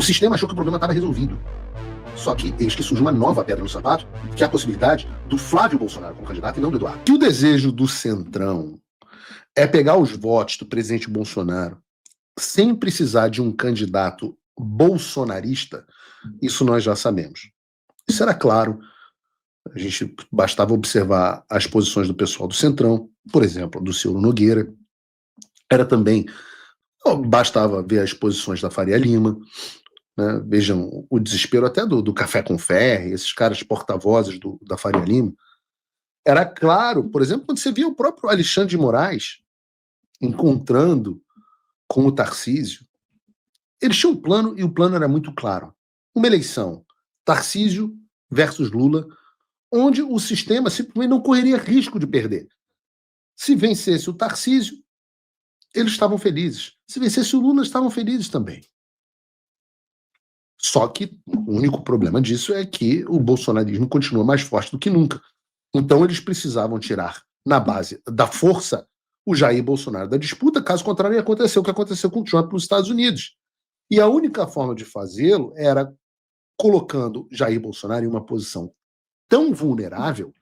O sistema achou que o problema estava resolvido. Só que eis que surge uma nova pedra no sapato, que é a possibilidade do Flávio Bolsonaro como candidato e não do Eduardo. Que o desejo do Centrão é pegar os votos do presidente Bolsonaro sem precisar de um candidato bolsonarista, isso nós já sabemos. Isso era claro, a gente bastava observar as posições do pessoal do Centrão, por exemplo, do Ciro Nogueira, era também, bastava ver as posições da Faria Lima, né? Vejam o desespero até do Café com Ferre, esses caras porta-vozes da Faria Lima. Era claro, por exemplo, quando você via o próprio Alexandre de Moraes encontrando com o Tarcísio, eles tinham um plano e o plano era muito claro. Uma eleição, Tarcísio versus Lula, onde o sistema simplesmente não correria risco de perder. Se vencesse o Tarcísio, eles estavam felizes. Se vencesse o Lula, eles estavam felizes também. Só que o único problema disso é que o bolsonarismo continua mais forte do que nunca. Então eles precisavam tirar, na base da força, o Jair Bolsonaro da disputa, caso contrário ia acontecer o que aconteceu com o Trump nos Estados Unidos. E a única forma de fazê-lo era colocando Jair Bolsonaro em uma posição tão vulnerável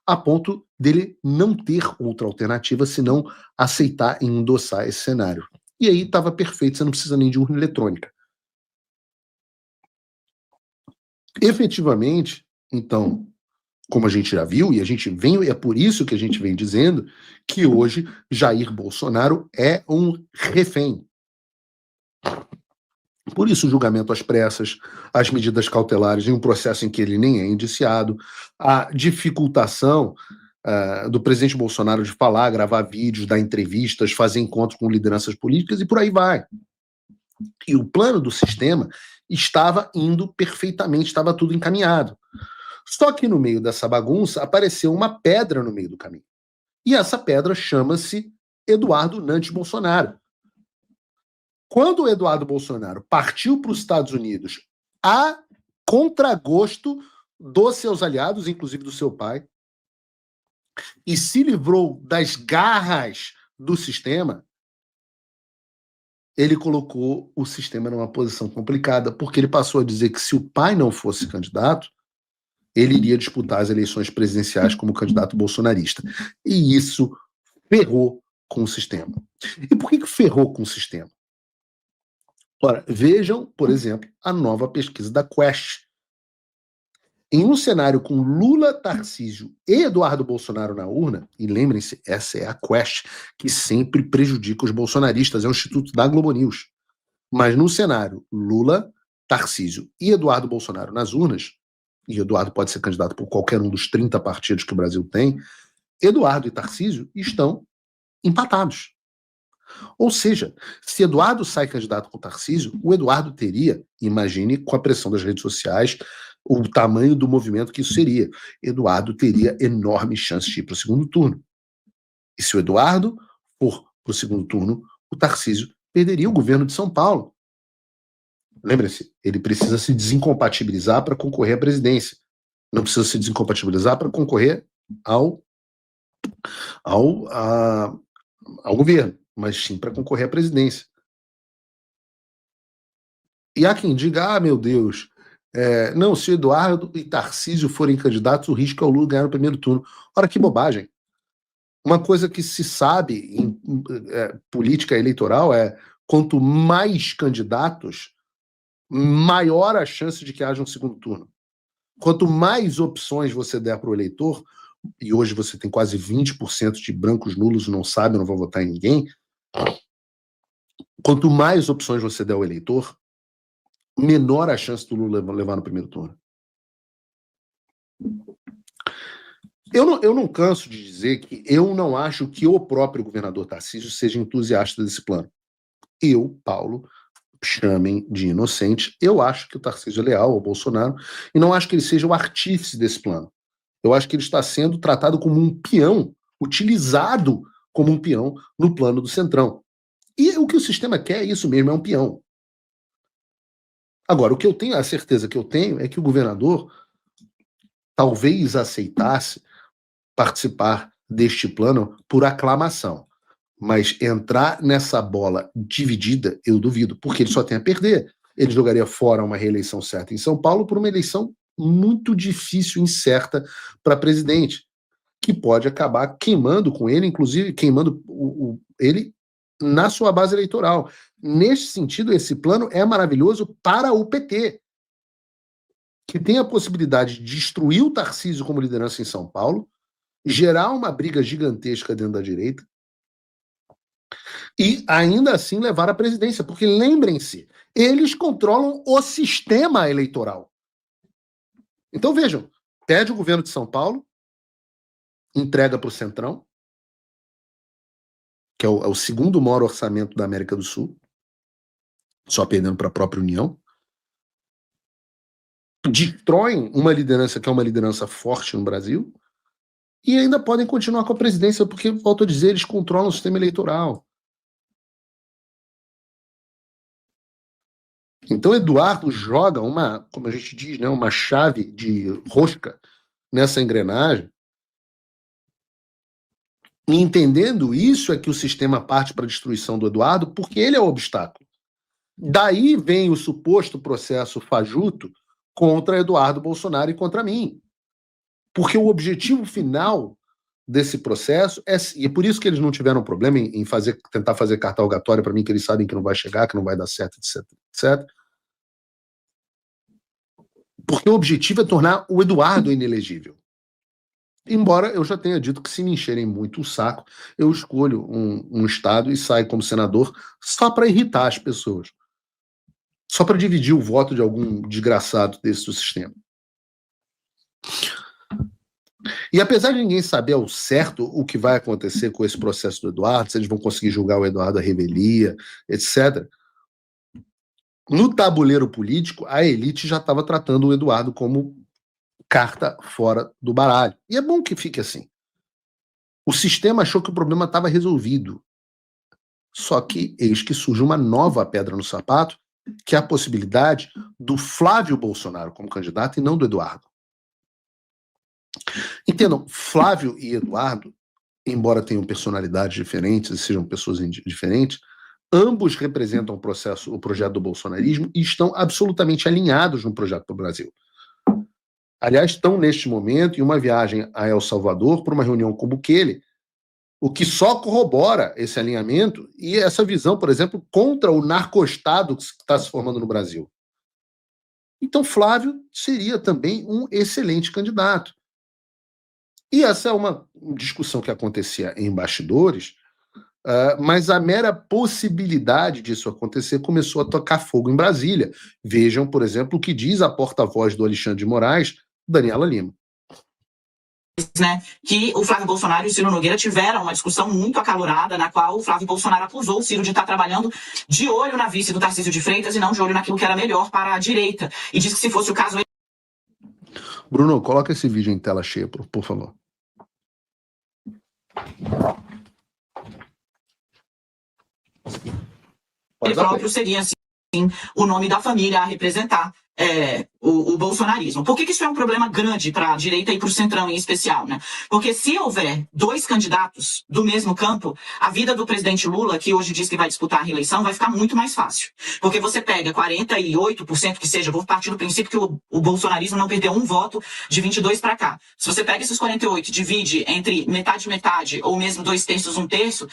a ponto dele não ter outra alternativa senão aceitar e endossar esse cenário. E aí estava perfeito, você não precisa nem de urna eletrônica. Efetivamente, então, como a gente já viu, e a gente vem, é por isso que a gente vem dizendo que hoje Jair Bolsonaro é um refém. Por isso o julgamento às pressas, as medidas cautelares em um processo em que ele nem é indiciado, a dificultação do presidente Bolsonaro de falar, gravar vídeos, dar entrevistas, fazer encontros com lideranças políticas e por aí vai. E o plano do sistema estava indo perfeitamente, estava tudo encaminhado. Só que no meio dessa bagunça apareceu uma pedra no meio do caminho. E essa pedra chama-se Eduardo Nantes Bolsonaro. Quando o Eduardo Bolsonaro partiu para os Estados Unidos a contragosto dos seus aliados, inclusive do seu pai, e se livrou das garras do sistema, ele colocou o sistema numa posição complicada, porque ele passou a dizer que se o pai não fosse candidato, ele iria disputar as eleições presidenciais como candidato bolsonarista. E isso ferrou com o sistema. E por que ferrou com o sistema? Ora, vejam, por exemplo, a nova pesquisa da Quest. Em um cenário com Lula, Tarcísio e Eduardo Bolsonaro na urna, e lembrem-se, essa é a Quest, que sempre prejudica os bolsonaristas, é o Instituto da Globo News. Mas no cenário Lula, Tarcísio e Eduardo Bolsonaro nas urnas, e Eduardo pode ser candidato por qualquer um dos 30 partidos que o Brasil tem, Eduardo e Tarcísio estão empatados. Ou seja, se Eduardo sai candidato com Tarcísio, o Eduardo teria, imagine com a pressão das redes sociais, o tamanho do movimento que isso seria. Eduardo teria enorme chance de ir para o segundo turno. E se o Eduardo for para o segundo turno, o Tarcísio perderia o governo de São Paulo. Lembre-se, ele precisa se desincompatibilizar para concorrer à presidência. Não precisa se desincompatibilizar para concorrer ao governo, mas sim para concorrer à presidência. E há quem diga, meu Deus, não, se Eduardo e Tarcísio forem candidatos, o risco é o Lula ganhar no primeiro turno. Ora, que bobagem. Uma coisa que se sabe em política eleitoral é quanto mais candidatos, maior a chance de que haja um segundo turno. Quanto mais opções você der para o eleitor, e hoje você tem quase 20% de brancos nulos, não sabem, não vão votar em ninguém, quanto mais opções você der ao eleitor, menor a chance do Lula levar no primeiro turno. Eu não canso de dizer que eu não acho que o próprio governador Tarcísio seja entusiasta desse plano. Eu, Paulo, chamem de inocente, eu acho que o Tarcísio é leal ao Bolsonaro e não acho que ele seja o artífice desse plano. Eu acho que ele está sendo tratado como um peão, utilizado como um peão no plano do Centrão. E o que o sistema quer é isso mesmo, é um peão. Agora, o que eu tenho, a certeza que eu tenho é que o governador talvez aceitasse participar deste plano por aclamação. Mas entrar nessa bola dividida, eu duvido, porque ele só tem a perder. ele jogaria fora uma reeleição certa em São Paulo por uma eleição muito difícil, incerta para presidente, que pode acabar queimando com ele, inclusive queimando ele na sua base eleitoral. Neste sentido, esse plano é maravilhoso para o PT, que tem a possibilidade de destruir o Tarcísio como liderança em São Paulo, gerar uma briga gigantesca dentro da direita e ainda assim levar a presidência, porque lembrem-se, eles controlam o sistema eleitoral. Então vejam, pede o governo de São Paulo, entrega para o Centrão, que é o segundo maior orçamento da América do Sul, só perdendo para a própria União, destroem uma liderança que é uma liderança forte no Brasil, e ainda podem continuar com a presidência, porque, volto a dizer, eles controlam o sistema eleitoral. Então, Eduardo joga uma, como a gente diz, né, uma chave de rosca nessa engrenagem. E entendendo isso é que o sistema parte para a destruição do Eduardo, porque ele é o obstáculo. Daí vem o suposto processo fajuto contra Eduardo Bolsonaro e contra mim. Porque o objetivo final desse processo e é por isso que eles não tiveram problema em tentar fazer carta rogatória para mim, que eles sabem que não vai chegar, que não vai dar certo, etc, etc. Porque o objetivo é tornar o Eduardo inelegível. Embora eu já tenha dito que se me encherem muito o saco, eu escolho um estado e saio como senador só para irritar as pessoas. Só para dividir o voto de algum desgraçado desse do sistema. E apesar de ninguém saber ao certo o que vai acontecer com esse processo do Eduardo, se eles vão conseguir julgar o Eduardo à revelia, etc., no tabuleiro político, a elite já estava tratando o Eduardo como carta fora do baralho. E é bom que fique assim. O sistema achou que o problema estava resolvido. Só que eis que surge uma nova pedra no sapato, que é a possibilidade do Flávio Bolsonaro como candidato e não do Eduardo. Entendam, Flávio e Eduardo, embora tenham personalidades diferentes e sejam pessoas diferentes, ambos representam o projeto do bolsonarismo e estão absolutamente alinhados no projeto do Brasil. Aliás, estão neste momento em uma viagem a El Salvador para uma reunião com Bukele, o que só corrobora esse alinhamento e essa visão, por exemplo, contra o narcoestado que está se formando no Brasil. Então, Flávio seria também um excelente candidato. E essa é uma discussão que acontecia em bastidores, mas a mera possibilidade disso acontecer começou a tocar fogo em Brasília. Vejam, por exemplo, o que diz a porta-voz do Alexandre de Moraes, Daniela Lima. Né, que o Flávio Bolsonaro e o Ciro Nogueira tiveram uma discussão muito acalorada, na qual o Flávio Bolsonaro acusou o Ciro de estar trabalhando de olho na vice do Tarcísio de Freitas e não de olho naquilo que era melhor para a direita. E disse que se fosse o caso... Bruno, coloca esse vídeo em tela cheia, por favor. Ele próprio seria, assim, o nome da família a representar o bolsonarismo. Por que isso é um problema grande para a direita e para o centrão em especial, né? Porque se houver dois candidatos do mesmo campo, a vida do presidente Lula, que hoje diz que vai disputar a reeleição, vai ficar muito mais fácil. Porque você pega 48% que seja, vou partir do princípio que o bolsonarismo não perdeu um voto de 22 para cá. Se você pega esses 48 e divide entre metade, ou mesmo 2/3, 1/3,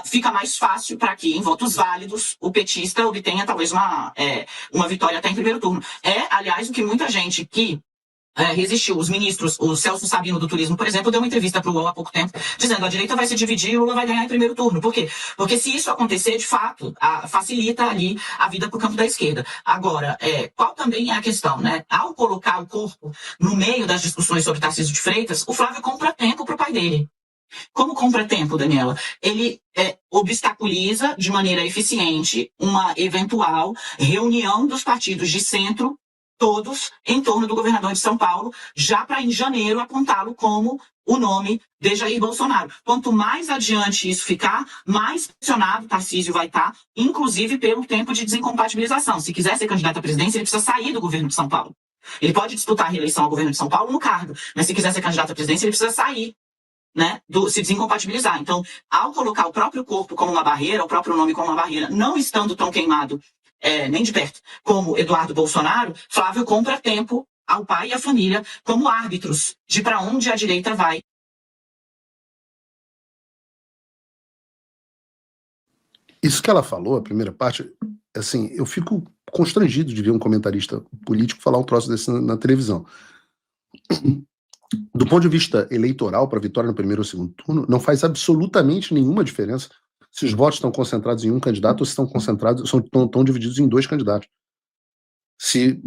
fica mais fácil para que, em votos válidos, o petista obtenha talvez uma vitória até em primeiro turno. Aliás, o que muita gente que resistiu, os ministros, o Celso Sabino do Turismo, por exemplo, deu uma entrevista para o UOL há pouco tempo, dizendo a direita vai se dividir e o Lula vai ganhar em primeiro turno. Por quê? Porque se isso acontecer, de fato, facilita ali a vida para o campo da esquerda. Agora, qual também é a questão, né? Ao colocar o corpo no meio das discussões sobre Tarcísio de Freitas, o Flávio compra tempo para o pai dele. Como compra tempo, Daniela? Ele obstaculiza de maneira eficiente uma eventual reunião dos partidos de centro, todos em torno do governador de São Paulo, já para em janeiro apontá-lo como o nome de Jair Bolsonaro. Quanto mais adiante isso ficar, mais pressionado Tarcísio vai estar, inclusive pelo tempo de desincompatibilização. Se quiser ser candidato à presidência, ele precisa sair do governo de São Paulo. Ele pode disputar a reeleição ao governo de São Paulo no cargo, mas se quiser ser candidato à presidência, ele precisa sair, né, se desincompatibilizar. Então, ao colocar o próprio corpo como uma barreira, o próprio nome como uma barreira, não estando tão queimado nem de perto, como Eduardo Bolsonaro, Flávio compra tempo ao pai e à família como árbitros de para onde a direita vai. Isso que ela falou, a primeira parte, assim, eu fico constrangido de ver um comentarista político falar um troço desse na televisão. Do ponto de vista eleitoral, para a vitória no primeiro ou segundo turno, não faz absolutamente nenhuma diferença se os votos estão concentrados em um candidato ou se estão concentrados, estão divididos em dois candidatos. Se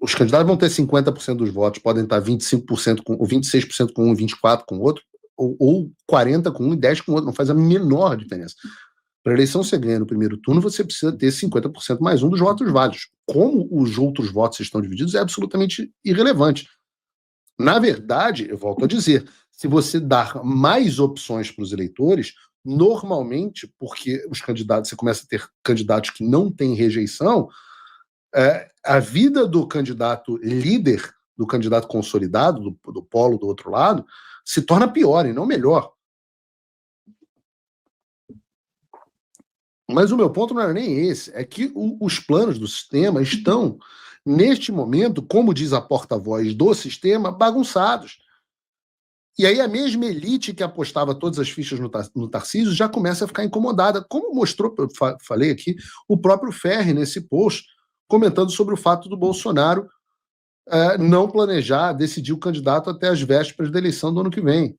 os candidatos vão ter 50% dos votos, podem estar 25% com, ou 26% com um, 24% com o outro, ou 40% com um e 10% com o outro, não faz a menor diferença. Para a eleição ser ganha no primeiro turno, você precisa ter 50% mais um dos votos válidos. Como os outros votos estão divididos é absolutamente irrelevante. Na verdade, eu volto a dizer, se você dar mais opções para os eleitores, normalmente, porque os candidatos, você começa a ter candidatos que não têm rejeição, a vida do candidato líder, do candidato consolidado, do polo do outro lado, se torna pior e não melhor. Mas o meu ponto não era nem esse, é que os planos do sistema estão, neste momento, como diz a porta-voz do sistema, bagunçados. E aí a mesma elite que apostava todas as fichas no Tarcísio já começa a ficar incomodada, como mostrou, eu falei aqui, o próprio Ferri nesse post, comentando sobre o fato do Bolsonaro não planejar, decidir o candidato até as vésperas da eleição do ano que vem.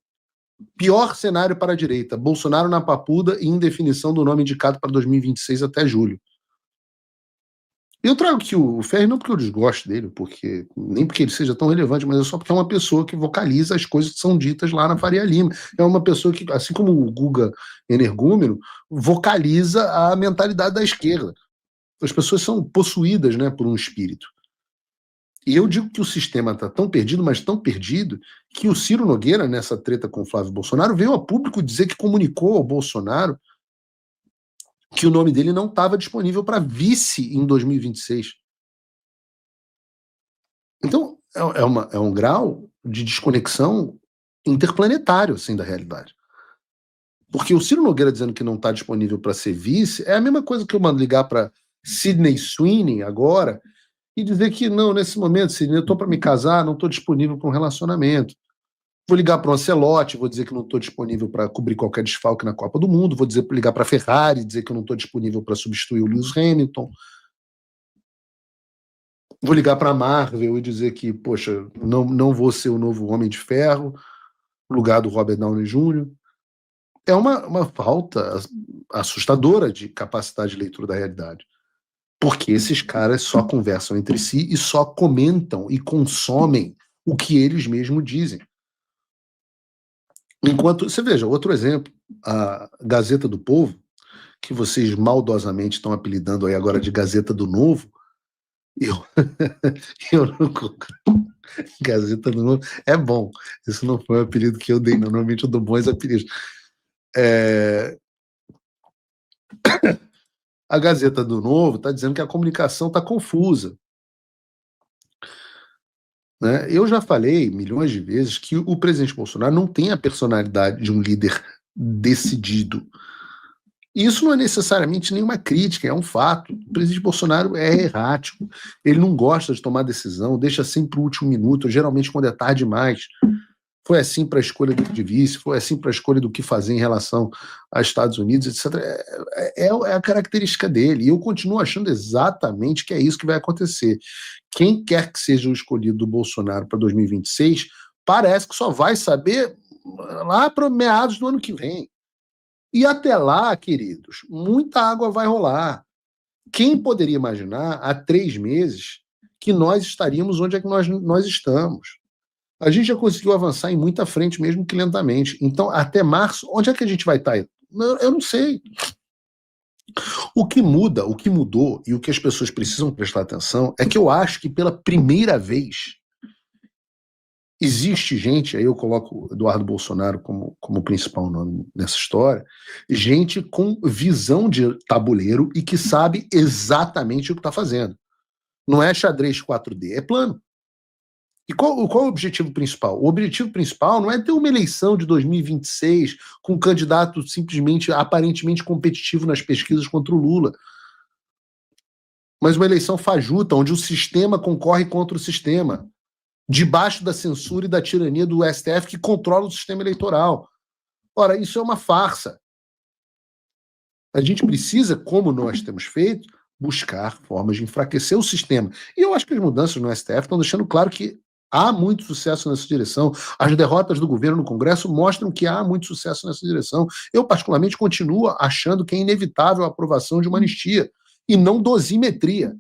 Pior cenário para a direita, Bolsonaro na papuda e indefinição do nome indicado para 2026 até julho. Eu trago aqui o Ferri não porque eu desgosto dele, nem porque ele seja tão relevante, mas é só porque é uma pessoa que vocaliza as coisas que são ditas lá na Faria Lima. É uma pessoa que, assim como o Guga Energúmeno, vocaliza a mentalidade da esquerda. As pessoas são possuídas, né, por um espírito. E eu digo que o sistema está tão perdido, mas tão perdido, que o Ciro Nogueira, nessa treta com o Flávio Bolsonaro, veio a público dizer que comunicou ao Bolsonaro que o nome dele não estava disponível para vice em 2026. Então, é um grau de desconexão interplanetário, assim, da realidade. Porque o Ciro Nogueira dizendo que não está disponível para ser vice é a mesma coisa que eu mando ligar para Sidney Sweeney agora e dizer que não, nesse momento, Sidney, eu estou para me casar, não estou disponível para um relacionamento. Vou ligar para o Ancelotti, vou dizer que não estou disponível para cobrir qualquer desfalque na Copa do Mundo, vou ligar para a Ferrari, dizer que eu não estou disponível para substituir o Lewis Hamilton. Vou ligar para a Marvel e dizer que, poxa, não vou ser o novo Homem de Ferro, no lugar do Robert Downey Jr. É uma falta assustadora de capacidade de leitura da realidade. Porque esses caras só conversam entre si e só comentam e consomem o que eles mesmos dizem. Enquanto, você veja, outro exemplo, a Gazeta do Povo, que vocês maldosamente estão apelidando aí agora de Gazeta do Novo, eu não... Gazeta do Novo é bom, isso não foi um apelido que eu dei, normalmente eu dou bons apelidos. A Gazeta do Novo está dizendo que a comunicação está confusa. Né? Eu já falei milhões de vezes que o presidente Bolsonaro não tem a personalidade de um líder decidido. E isso não é necessariamente nenhuma crítica, é um fato. O presidente Bolsonaro é errático, ele não gosta de tomar decisão, deixa sempre para o último minuto, geralmente quando é tarde demais. Foi assim para a escolha de vice, foi assim para a escolha do que fazer em relação aos Estados Unidos, etc. É a característica dele. E eu continuo achando exatamente que é isso que vai acontecer. Quem quer que seja o escolhido do Bolsonaro para 2026, parece que só vai saber lá para meados do ano que vem. E até lá, queridos, muita água vai rolar. Quem poderia imaginar há 3 meses que nós estaríamos onde é que nós estamos? A gente já conseguiu avançar em muita frente, mesmo que lentamente. Então, até março, onde é que a gente vai estar? Eu não sei. O que muda, o que mudou e o que as pessoas precisam prestar atenção é que eu acho que pela primeira vez existe gente, aí eu coloco Eduardo Bolsonaro como principal nome nessa história, gente com visão de tabuleiro e que sabe exatamente o que está fazendo. Não é xadrez 4D, é plano. E qual o objetivo principal? O objetivo principal não é ter uma eleição de 2026 com um candidato simplesmente, aparentemente competitivo nas pesquisas contra o Lula. mas uma eleição fajuta, onde o sistema concorre contra o sistema, debaixo da censura e da tirania do STF que controla o sistema eleitoral. Ora, isso é uma farsa. A gente precisa, como nós temos feito, buscar formas de enfraquecer o sistema. E eu acho que as mudanças no STF estão deixando claro que há muito sucesso nessa direção. As derrotas do governo no Congresso mostram que há muito sucesso nessa direção. Eu, particularmente, continuo achando que é inevitável a aprovação de uma anistia e não dosimetria.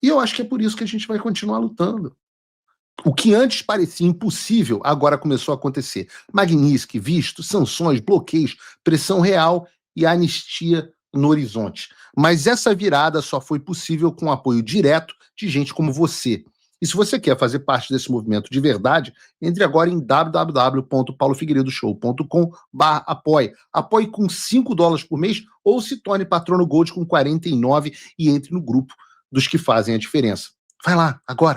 E eu acho que é por isso que a gente vai continuar lutando. O que antes parecia impossível, agora começou a acontecer. Magnitsky, visto, sanções, bloqueios, pressão real e anistia no horizonte. Mas essa virada só foi possível com o apoio direto de gente como você. E se você quer fazer parte desse movimento de verdade, entre agora em www.paulofigueiredoshow.com/apoie. Apoie com $5 por mês ou se torne patrono Gold com 49 e entre no grupo dos que fazem a diferença. Vai lá, agora!